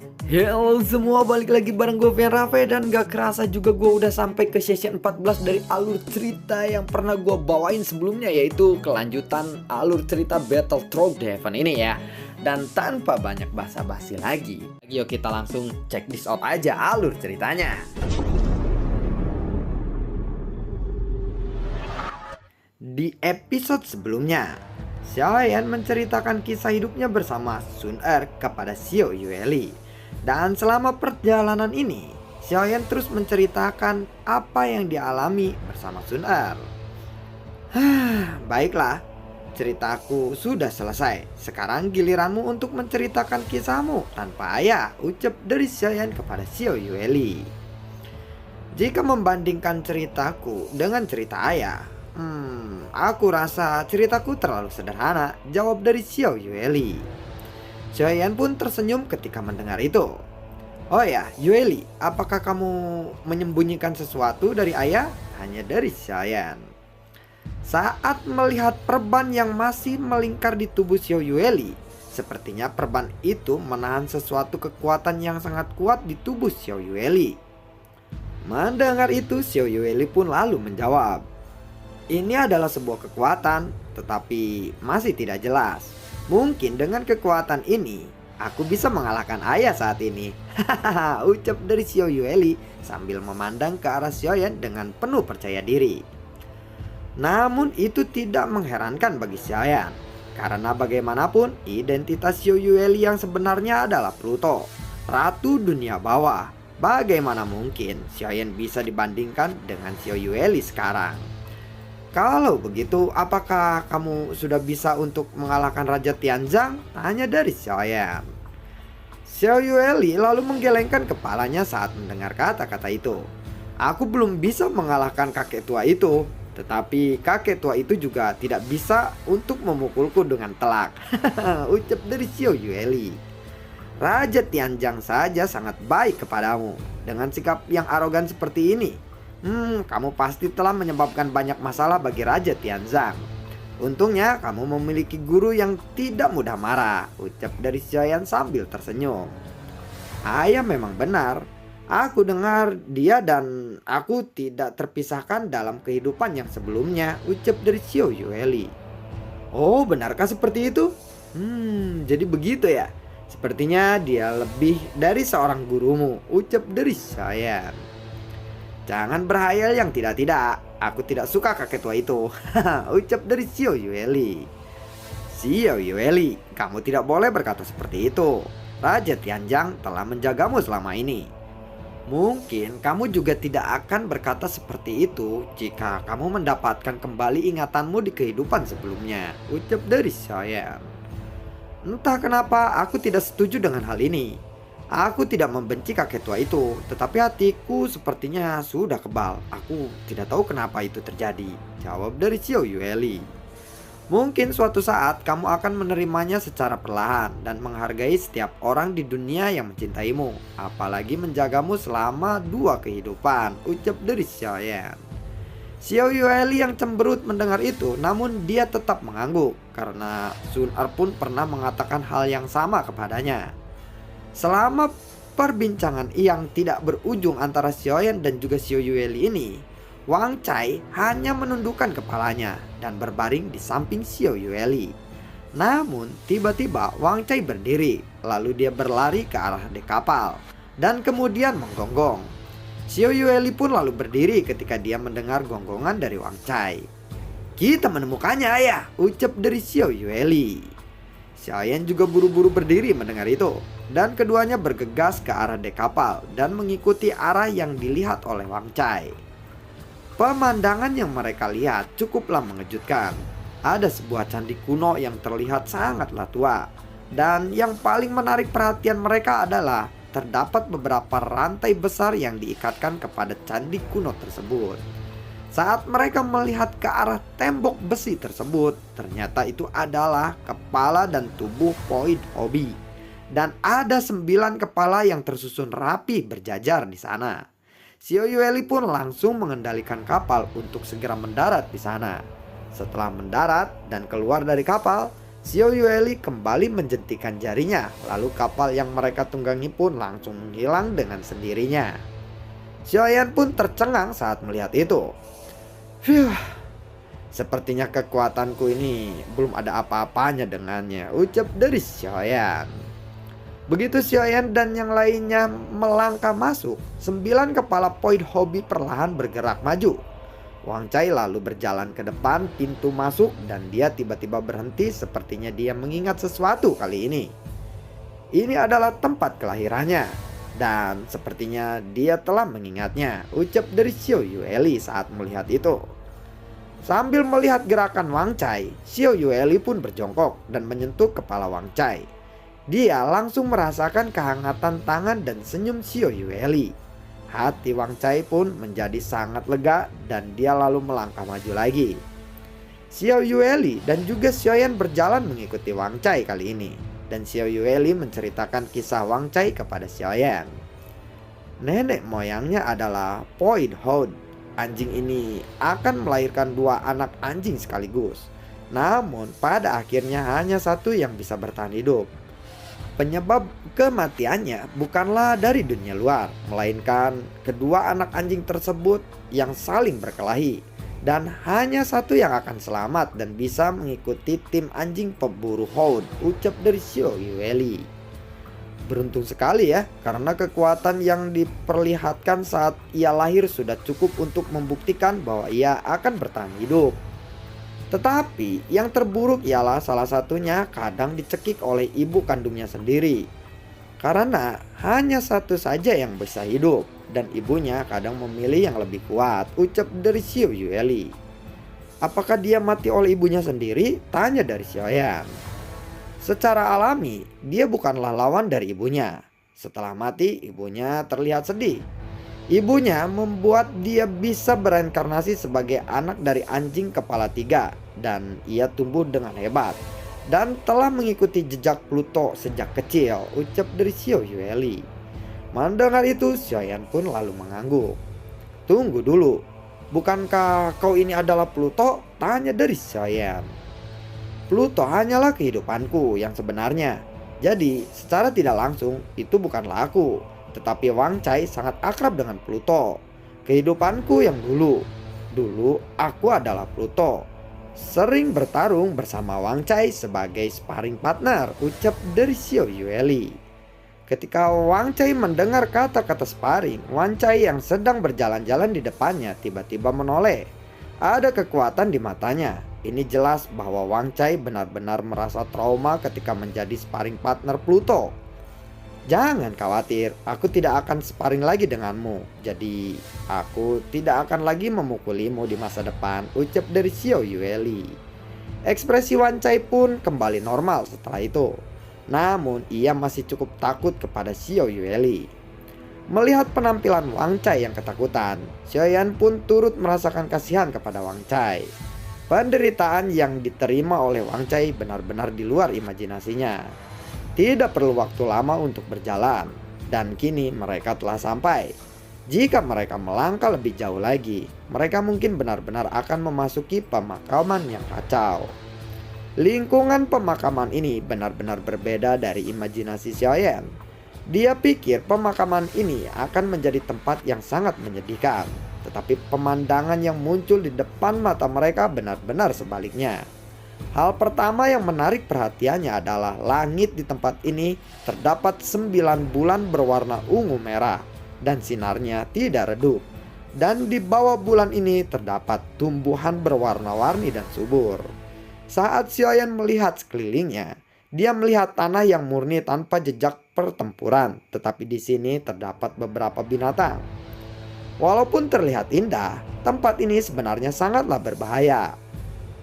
Halo semua, balik lagi bareng gue Vian Rafe. Dan gak kerasa juga gue udah sampai ke session 14 dari alur cerita yang pernah gue bawain sebelumnya, yaitu kelanjutan alur cerita Battle Through the Heaven ini ya. Dan tanpa banyak basa-basi lagi, yuk kita langsung check this out aja alur ceritanya. Di episode sebelumnya, Xiaoyan menceritakan kisah hidupnya bersama Sun Er kepada Xiao Yueli. Dan selama perjalanan ini, Xiaoyan terus menceritakan apa yang dialami bersama Sun Er. Baiklah, ceritaku sudah selesai. Sekarang giliranmu untuk menceritakan kisahmu tanpa ayah, ucap dari Xiaoyan kepada Xiao Yueli. Jika membandingkan ceritaku dengan cerita ayah, aku rasa ceritaku terlalu sederhana, jawab dari Xiao Yueli. Xiaoyan pun tersenyum ketika mendengar itu. Oh ya, Yueli, apakah kamu menyembunyikan sesuatu dari ayah? Hanya dari Xiaoyan. Saat melihat perban yang masih melingkar di tubuh Xiao Yueli, sepertinya perban itu menahan sesuatu kekuatan yang sangat kuat di tubuh Xiao Yueli. Mendengar itu, Xiao Yueli pun lalu menjawab, ini adalah sebuah kekuatan, tetapi masih tidak jelas. Mungkin dengan kekuatan ini, aku bisa mengalahkan ayah saat ini. Hahaha, ucap dari Xiao Yueli sambil memandang ke arah Xiaoyan dengan penuh percaya diri. Namun itu tidak mengherankan bagi Xiaoyan, karena bagaimanapun identitas Xiao Yueli yang sebenarnya adalah Pluto, Ratu Dunia Bawah. Bagaimana mungkin Xiaoyan bisa dibandingkan dengan Xiao Yueli sekarang? Kalau begitu, apakah kamu sudah bisa untuk mengalahkan Raja Tianzang? Tanya dari Xiaoyan. Xiao Yueli lalu menggelengkan kepalanya saat mendengar kata-kata itu. Aku belum bisa mengalahkan kakek tua itu, tetapi kakek tua itu juga tidak bisa untuk memukulku dengan telak. Ucap dari Xiao Yueli. Raja Tianzang saja sangat baik kepadamu. Dengan sikap yang arogan seperti ini, kamu pasti telah menyebabkan banyak masalah bagi Raja Tianzang. Untungnya kamu memiliki guru yang tidak mudah marah, ucap dari Xiaoyan sambil tersenyum. Ayah memang benar. Aku dengar dia dan aku tidak terpisahkan dalam kehidupan yang sebelumnya, ucap dari Xiao Yueli. Oh, benarkah seperti itu? Jadi begitu ya. Sepertinya dia lebih dari seorang gurumu, ucap dari Xiaoyan. Jangan berhayal yang tidak-tidak. Aku tidak suka kakek tua itu. Ucap dari Xiao Yueli. Xiao Yueli, kamu tidak boleh berkata seperti itu. Raja Tianzang telah menjagamu selama ini. Mungkin kamu juga tidak akan berkata seperti itu jika kamu mendapatkan kembali ingatanmu di kehidupan sebelumnya. Ucap dari Xiaoyan. Entah kenapa aku tidak setuju dengan hal ini. Aku tidak membenci kakek tua itu, tetapi hatiku sepertinya sudah kebal. Aku tidak tahu kenapa itu terjadi, jawab dari Xiao Yueli. Mungkin suatu saat kamu akan menerimanya secara perlahan dan menghargai setiap orang di dunia yang mencintaimu, apalagi menjagamu selama 2 kehidupan, ucap dari Xiaoyan. Xiao Yueli yang cemberut mendengar itu, namun dia tetap mengangguk karena Sun Er pun pernah mengatakan hal yang sama kepadanya. Selama perbincangan yang tidak berujung antara Xiaoyan dan juga Xiao Yueli ini, Wang Cai hanya menundukkan kepalanya dan berbaring di samping Xiao Yueli. Namun tiba-tiba Wang Cai berdiri, lalu dia berlari ke arah dek kapal dan kemudian menggonggong. Xiao Yueli pun lalu berdiri ketika dia mendengar gonggongan dari Wang Cai. Kita menemukannya ayah, ucap dari Xiao Yueli. Xiaoyan juga buru-buru berdiri mendengar itu, dan keduanya bergegas ke arah dek kapal dan mengikuti arah yang dilihat oleh Wang Cai. Pemandangan yang mereka lihat cukuplah mengejutkan. Ada sebuah candi kuno yang terlihat sangatlah tua, dan yang paling menarik perhatian mereka adalah terdapat beberapa rantai besar yang diikatkan kepada candi kuno tersebut. Saat mereka melihat ke arah tembok besi tersebut, ternyata itu adalah kepala dan tubuh Poid Hobi. Dan ada 9 kepala yang tersusun rapi berjajar di sana. Xiao Yueli pun langsung mengendalikan kapal untuk segera mendarat di sana. Setelah mendarat dan keluar dari kapal, Xiao Yueli kembali menjentikan jarinya, lalu kapal yang mereka tunggangi pun langsung menghilang dengan sendirinya. Xiaoyan pun tercengang saat melihat itu. Phew, sepertinya kekuatanku ini belum ada apa-apanya dengannya, ucap dari Xiaoyan. Begitu Xiaoyan dan yang lainnya melangkah masuk, 9 kepala Point Hobby perlahan bergerak maju. Wang Cai lalu berjalan ke depan pintu masuk dan dia tiba-tiba berhenti, sepertinya dia mengingat sesuatu kali ini. Ini adalah tempat kelahirannya dan sepertinya dia telah mengingatnya, ucap dari Xiao Yueli saat melihat itu. Sambil melihat gerakan Wang Cai, Xiao Yueli pun berjongkok dan menyentuh kepala Wang Cai. Dia langsung merasakan kehangatan tangan dan senyum Xiao Yueli. Hati Wang Cai pun menjadi sangat lega dan dia lalu melangkah maju lagi. Xiao Yueli dan juga Xiaoyan berjalan mengikuti Wang Cai kali ini. Dan Xiao Yueli menceritakan kisah Wang Cai kepada Xiaoyan. Nenek moyangnya adalah Point Hound. Anjing ini akan melahirkan 2 anak anjing sekaligus. Namun pada akhirnya hanya satu yang bisa bertahan hidup. Penyebab kematiannya bukanlah dari dunia luar, melainkan kedua anak anjing tersebut yang saling berkelahi. Dan hanya satu yang akan selamat dan bisa mengikuti tim anjing pemburu Hound, ucap dari Xiao Yueli. Beruntung sekali ya, karena kekuatan yang diperlihatkan saat ia lahir sudah cukup untuk membuktikan bahwa ia akan bertahan hidup. Tetapi yang terburuk ialah salah satunya kadang dicekik oleh ibu kandungnya sendiri. Karena hanya satu saja yang bisa hidup dan ibunya kadang memilih yang lebih kuat, ucap dari Xiao Yueli. Apakah dia mati oleh ibunya sendiri? Tanya dari Xiaoyan. Secara alami, dia bukanlah lawan dari ibunya. Setelah mati, ibunya terlihat sedih. Ibunya membuat dia bisa bereinkarnasi sebagai anak dari anjing kepala 3 dan ia tumbuh dengan hebat dan telah mengikuti jejak Pluto sejak kecil, ucap dari Xiao Yueli. Mendengar itu, Xiaoyan pun lalu mengangguk. Tunggu dulu, bukankah kau ini adalah Pluto? Tanya dari Xiaoyan. Pluto hanyalah kehidupanku yang sebenarnya. Jadi secara tidak langsung itu bukanlah aku. Tetapi Wang Cai sangat akrab dengan Pluto. Kehidupanku yang dulu aku adalah Pluto. Sering bertarung bersama Wang Cai sebagai sparring partner, ucap dari Xiao Yueli. Ketika Wang Cai mendengar kata-kata sparring, Wang Cai yang sedang berjalan-jalan di depannya tiba-tiba menoleh. Ada kekuatan di matanya. Ini jelas bahwa Wang Cai benar-benar merasa trauma ketika menjadi sparring partner Pluto. Jangan khawatir, aku tidak akan sparring lagi denganmu. Jadi aku tidak akan lagi memukulimu di masa depan, ucap dari Xiao Yueli. Ekspresi Wang Cai pun kembali normal setelah itu. Namun ia masih cukup takut kepada Xiao Yueli. Melihat penampilan Wang Cai yang ketakutan, Xiaoyan pun turut merasakan kasihan kepada Wang Cai. Penderitaan yang diterima oleh Wang Cai benar-benar di luar imajinasinya. Tidak perlu waktu lama untuk berjalan, dan kini mereka telah sampai. Jika mereka melangkah lebih jauh lagi, mereka mungkin benar-benar akan memasuki pemakaman yang kacau. Lingkungan pemakaman ini benar-benar berbeda dari imajinasi Xiaoyan. Dia pikir pemakaman ini akan menjadi tempat yang sangat menyedihkan, tetapi pemandangan yang muncul di depan mata mereka benar-benar sebaliknya. Hal pertama yang menarik perhatiannya adalah langit di tempat ini terdapat 9 bulan berwarna ungu merah dan sinarnya tidak redup. Dan di bawah bulan ini terdapat tumbuhan berwarna-warni dan subur. Saat Xiaoyan melihat sekelilingnya, dia melihat tanah yang murni tanpa jejak pertempuran, tetapi di sini terdapat beberapa binatang. Walaupun terlihat indah, tempat ini sebenarnya sangatlah berbahaya.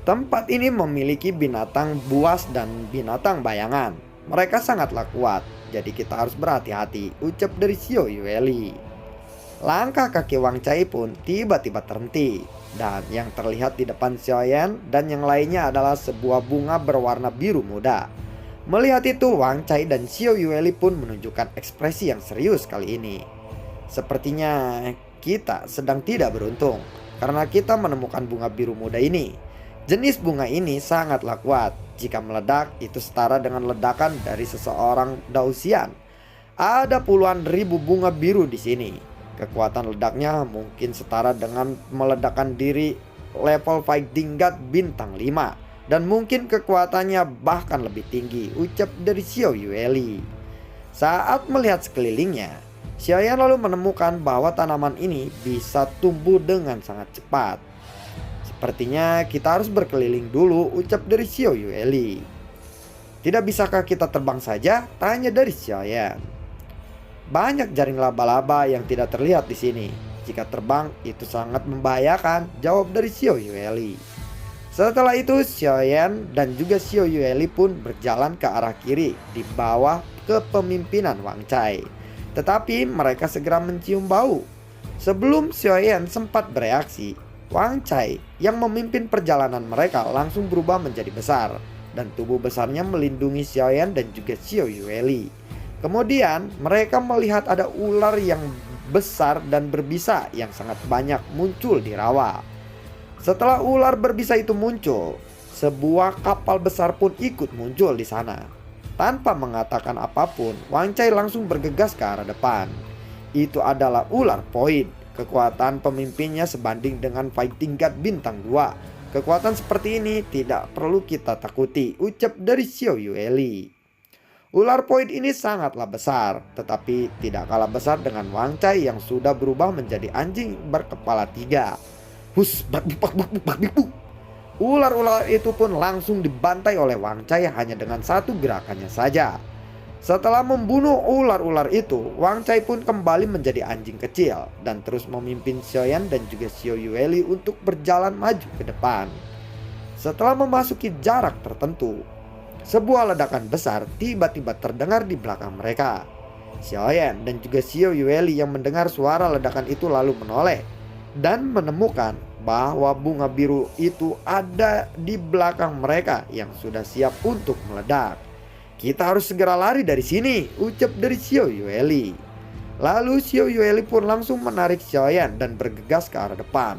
Tempat ini memiliki binatang buas dan binatang bayangan. Mereka sangatlah kuat, jadi kita harus berhati-hati, ucap dari Xiao Yueli. Langkah kaki Wang Cai pun tiba-tiba terhenti. Dan yang terlihat di depan Xiaoyan dan yang lainnya adalah sebuah bunga berwarna biru muda. Melihat itu, Wang Cai dan Xiao Yueli pun menunjukkan ekspresi yang serius kali ini. Sepertinya kita sedang tidak beruntung, karena kita menemukan bunga biru muda ini. Jenis bunga ini sangatlah kuat. Jika meledak, itu setara dengan ledakan dari seseorang Dausian. Ada puluhan ribu bunga biru di sini. Kekuatan ledaknya mungkin setara dengan meledakkan diri level fighting god bintang 5. Dan mungkin kekuatannya bahkan lebih tinggi, ucap dari Xiao Yueli. Saat melihat sekelilingnya, Xiaoyan lalu menemukan bahwa tanaman ini bisa tumbuh dengan sangat cepat. Sepertinya kita harus berkeliling dulu, ucap dari Xiao Yueli. Tidak bisakah kita terbang saja? Tanya dari Xiaoyan. Banyak jaring laba-laba yang tidak terlihat di sini. Jika terbang itu sangat membahayakan, jawab dari Xiao Yueli. Setelah itu Xiaoyan dan juga Xiao Yueli pun berjalan ke arah kiri di bawah kepemimpinan Wang Cai. Tetapi mereka segera mencium bau. Sebelum Xiaoyan sempat bereaksi, Wang Cai yang memimpin perjalanan mereka langsung berubah menjadi besar. Dan tubuh besarnya melindungi Xiaoyan dan juga Xiao Yueli. Kemudian mereka melihat ada ular yang besar dan berbisa yang sangat banyak muncul di rawa. Setelah ular berbisa itu muncul, sebuah kapal besar pun ikut muncul di sana. Tanpa mengatakan apapun, Wang Cai langsung bergegas ke arah depan. Itu adalah ular Void. Kekuatan pemimpinnya sebanding dengan fighting god bintang 2. Kekuatan seperti ini tidak perlu kita takuti, ucap dari Xiao Yueli. Ular Void ini sangatlah besar, tetapi tidak kalah besar dengan Wang Cai yang sudah berubah menjadi anjing berkepala 3. Hus, bakbuk. Ular-ular itu pun langsung dibantai oleh Wang Cai hanya dengan satu gerakannya saja. Setelah membunuh ular-ular itu, Wang Cai pun kembali menjadi anjing kecil dan terus memimpin Xiaoyan dan juga Xiao Yueli untuk berjalan maju ke depan. Setelah memasuki jarak tertentu, sebuah ledakan besar tiba-tiba terdengar di belakang mereka. Xiaoyan dan juga Xiao Yueli yang mendengar suara ledakan itu lalu menoleh dan menemukan bahwa bunga biru itu ada di belakang mereka yang sudah siap untuk meledak. Kita harus segera lari dari sini, ucap dari Xiao Yueli. Lalu Xiao Yueli pun langsung menarik Xiaoyan dan bergegas ke arah depan.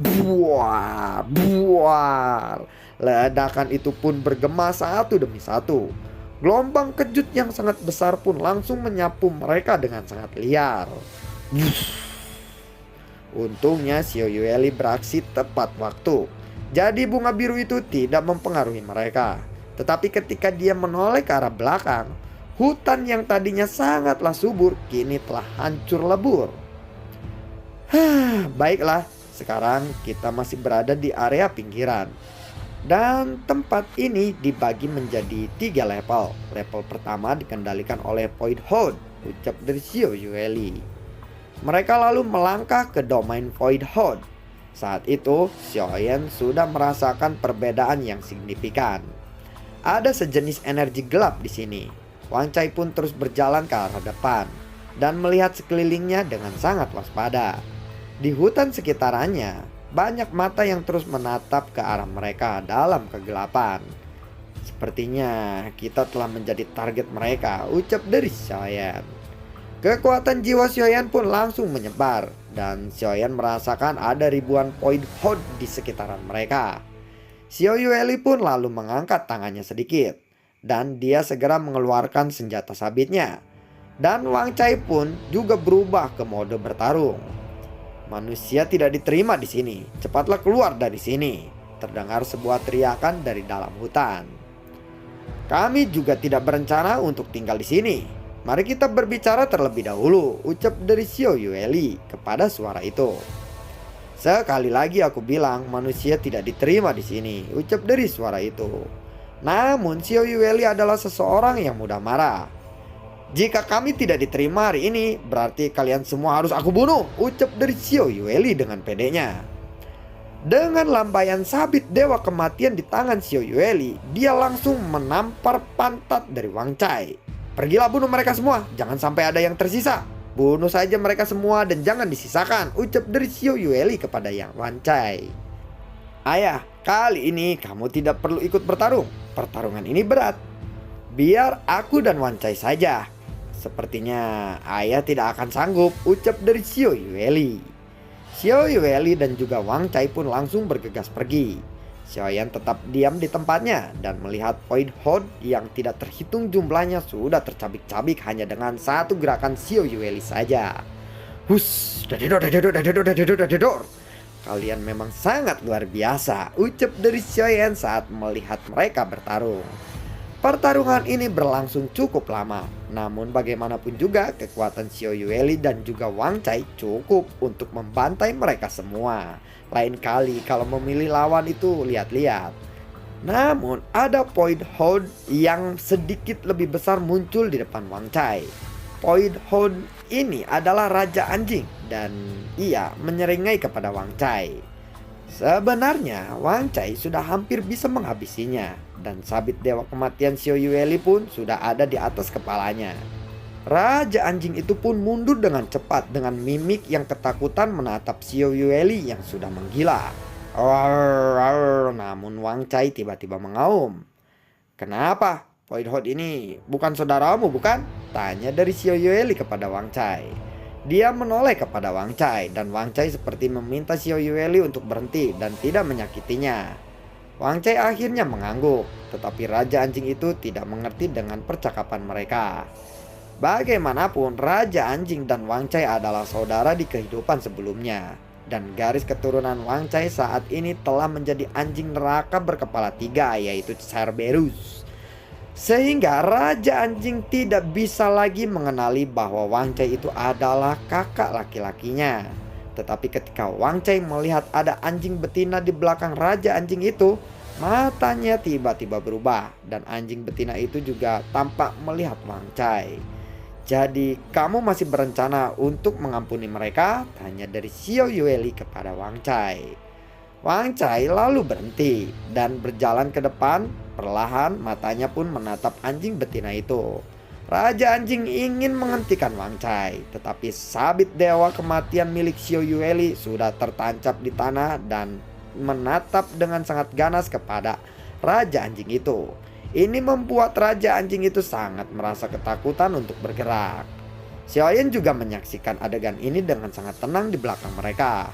Buar, buar. Ledakan itu pun bergema satu demi satu. Gelombang kejut yang sangat besar pun langsung menyapu mereka dengan sangat liar. Untungnya Xiao Yueli beraksi tepat waktu. Jadi bunga biru itu tidak mempengaruhi mereka. Tetapi ketika dia menoleh ke arah belakang, hutan yang tadinya sangatlah subur kini telah hancur lebur. Baiklah, sekarang kita masih berada di area pinggiran. Dan tempat ini dibagi menjadi 3 level. Level pertama dikendalikan oleh Void Horde, ucap dari Xiao Yueli. Mereka lalu melangkah ke domain Void Horde. Saat itu, Xiaoyan sudah merasakan perbedaan yang signifikan. Ada sejenis energi gelap di sini. Wang Cai pun terus berjalan ke arah depan dan melihat sekelilingnya dengan sangat waspada. Di hutan sekitarannya, banyak mata yang terus menatap ke arah mereka dalam kegelapan. Sepertinya kita telah menjadi target mereka, ucap dari Xiaoyan. Kekuatan jiwa Xiaoyan pun langsung menyebar dan Xiaoyan merasakan ada ribuan Void Horde di sekitaran mereka. Xiao Yueli pun lalu mengangkat tangannya sedikit dan dia segera mengeluarkan senjata sabitnya. Dan Wang Cai pun juga berubah ke mode bertarung. Manusia tidak diterima di sini. Cepatlah keluar dari sini. Terdengar sebuah teriakan dari dalam hutan. Kami juga tidak berencana untuk tinggal di sini. Mari kita berbicara terlebih dahulu, ucap dari Xiao Yueli kepada suara itu. Sekali lagi aku bilang manusia tidak diterima di sini, ucap dari suara itu. Namun Xiao Yueli adalah seseorang yang mudah marah. Jika kami tidak diterima hari ini, berarti kalian semua harus aku bunuh, ucap dari Xiao Yueli dengan pedenya. Dengan lambaian sabit dewa kematian di tangan Xiao Yueli, dia langsung menampar pantat dari Wang Cai. Pergilah bunuh mereka semua, jangan sampai ada yang tersisa. Bunuh saja mereka semua dan jangan disisakan, ucap dari Xiao Yueli kepada Yang Wang Cai. Ayah, kali ini kamu tidak perlu ikut bertarung. Pertarungan ini berat. Biar aku dan Wang Cai saja. Sepertinya ayah tidak akan sanggup, ucap dari Xiao Yueli. Xiao Yueli dan juga Wang Cai pun langsung bergegas pergi. Xiaoyan tetap diam di tempatnya dan melihat point hold yang tidak terhitung jumlahnya sudah tercabik-cabik hanya dengan satu gerakan Xiao Yueli saja. Hus, dadedor, dadedor, dadedor, dadedor, dadedor. Kalian memang sangat luar biasa, ucap dari Xiaoyan saat melihat mereka bertarung. Pertarungan ini berlangsung cukup lama, namun bagaimanapun juga kekuatan Xiao Yueli dan juga Wang Cai cukup untuk membantai mereka semua. Lain kali kalau memilih lawan itu lihat-lihat. Namun ada point hold yang sedikit lebih besar muncul di depan Wang Cai. Point hold ini adalah Raja Anjing dan ia menyeringai kepada Wang Cai. Sebenarnya Wang Cai sudah hampir bisa menghabisinya dan sabit dewa kematian Xiao Yueli pun sudah ada di atas kepalanya. Raja Anjing itu pun mundur dengan cepat dengan mimik yang ketakutan menatap Xiao Yueli yang sudah menggila. Namun Wang Cai tiba-tiba mengaum. "Kenapa? Point hold ini bukan saudaramu bukan?" tanya dari Xiao Yueli kepada Wang Cai. Dia menoleh kepada Wang Cai dan Wang Cai seperti meminta Xiao Yueli untuk berhenti dan tidak menyakitinya. Wang Cai akhirnya mengangguk, tetapi Raja Anjing itu tidak mengerti dengan percakapan mereka. Bagaimanapun Raja Anjing dan Wang Cai adalah saudara di kehidupan sebelumnya. Dan garis keturunan Wang Cai saat ini telah menjadi anjing neraka berkepala 3 yaitu Cerberus. Sehingga Raja Anjing tidak bisa lagi mengenali bahwa Wang Cai itu adalah kakak laki-lakinya. Tetapi ketika Wang Cai melihat ada anjing betina di belakang Raja Anjing itu, matanya tiba-tiba berubah dan anjing betina itu juga tampak melihat Wang Cai. "Jadi kamu masih berencana untuk mengampuni mereka?" tanya dari Xiao Yueli kepada Wang Cai. Wang Cai lalu berhenti dan berjalan ke depan. Perlahan matanya pun menatap anjing betina itu. Raja Anjing ingin menghentikan Wang Cai, tetapi sabit dewa kematian milik Xiao Yueli sudah tertancap di tanah dan menatap dengan sangat ganas kepada Raja Anjing itu. Ini membuat Raja Anjing itu sangat merasa ketakutan untuk bergerak. Xiaoyan juga menyaksikan adegan ini dengan sangat tenang di belakang mereka.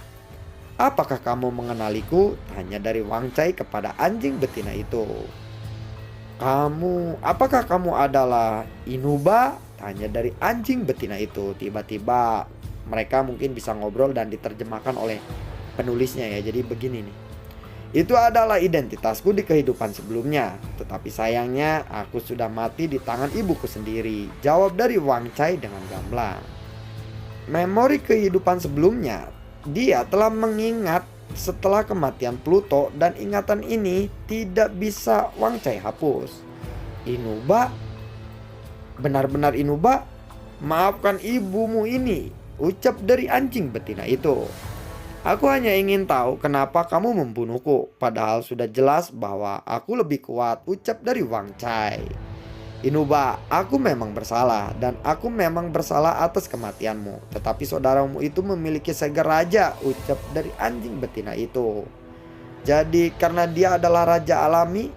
"Apakah kamu mengenaliku?" tanya dari Wang Cai kepada anjing betina itu. Apakah kamu adalah Inuba?" tanya dari anjing betina itu. Tiba-tiba mereka mungkin bisa ngobrol dan diterjemahkan oleh penulisnya ya. Jadi begini nih. "Itu adalah identitasku di kehidupan sebelumnya, tetapi sayangnya aku sudah mati di tangan ibuku sendiri," jawab dari Wang Cai dengan gamblang. Memori kehidupan sebelumnya, dia telah mengingat setelah kematian Pluto dan ingatan ini tidak bisa Wang Cai hapus. "Inuba? Benar-benar Inuba? Maafkan ibumu ini," ucap dari anjing betina itu. "Aku hanya ingin tahu kenapa kamu membunuhku, padahal sudah jelas bahwa aku lebih kuat," ucap dari Wang Cai. "Inuba, aku memang bersalah dan aku memang bersalah atas kematianmu. Tetapi saudaramu itu memiliki segel raja," ucap dari anjing betina itu. "Jadi karena dia adalah raja alami,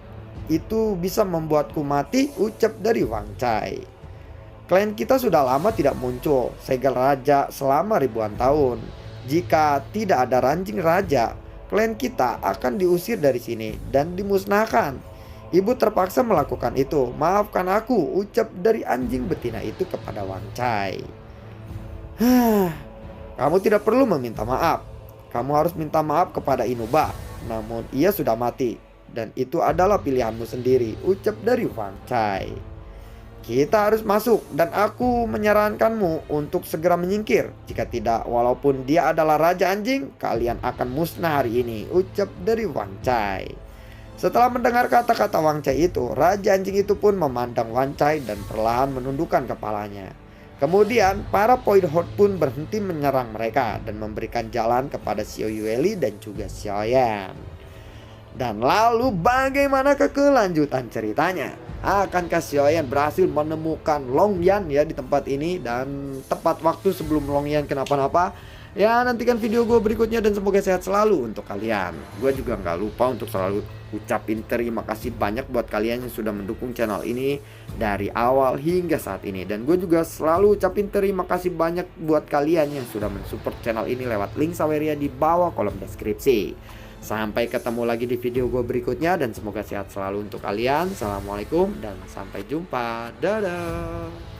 itu bisa membuatku mati," ucap dari Wang Cai. "Klan kita sudah lama tidak muncul segel raja selama ribuan tahun. Jika tidak ada ranjing raja, klan kita akan diusir dari sini dan dimusnahkan. Ibu terpaksa melakukan itu. Maafkan aku," ucap dari anjing betina itu kepada Wang Cai. "Kamu tidak perlu meminta maaf. Kamu harus minta maaf kepada Inuba. Namun ia sudah mati dan itu adalah pilihanmu sendiri," ucap dari Wang Cai. "Kita harus masuk dan aku menyarankanmu untuk segera menyingkir. Jika tidak, walaupun dia adalah Raja Anjing, kalian akan musnah hari ini," ucap dari Wang Cai. Setelah mendengar kata-kata Wang Cai itu, Raja Anjing itu pun memandang Wang Cai dan perlahan menundukkan kepalanya. Kemudian para point hold pun berhenti menyerang mereka dan memberikan jalan kepada Xiao Yueli dan juga Xiaoyan. Dan lalu bagaimana kelanjutan ceritanya? Akankah Xiaoyan berhasil menemukan Long Yan ya di tempat ini dan tepat waktu sebelum Long Yan kenapa-napa? Ya, nantikan video gue berikutnya dan semoga sehat selalu untuk kalian. Gue juga gak lupa untuk selalu ucapin terima kasih banyak buat kalian yang sudah mendukung channel ini dari awal hingga saat ini. Dan gue juga selalu ucapin terima kasih banyak buat kalian yang sudah mensupport channel ini lewat link Saweria di bawah kolom deskripsi. Sampai ketemu lagi di video gue berikutnya dan semoga sehat selalu untuk kalian. Assalamualaikum dan sampai jumpa. Dadah.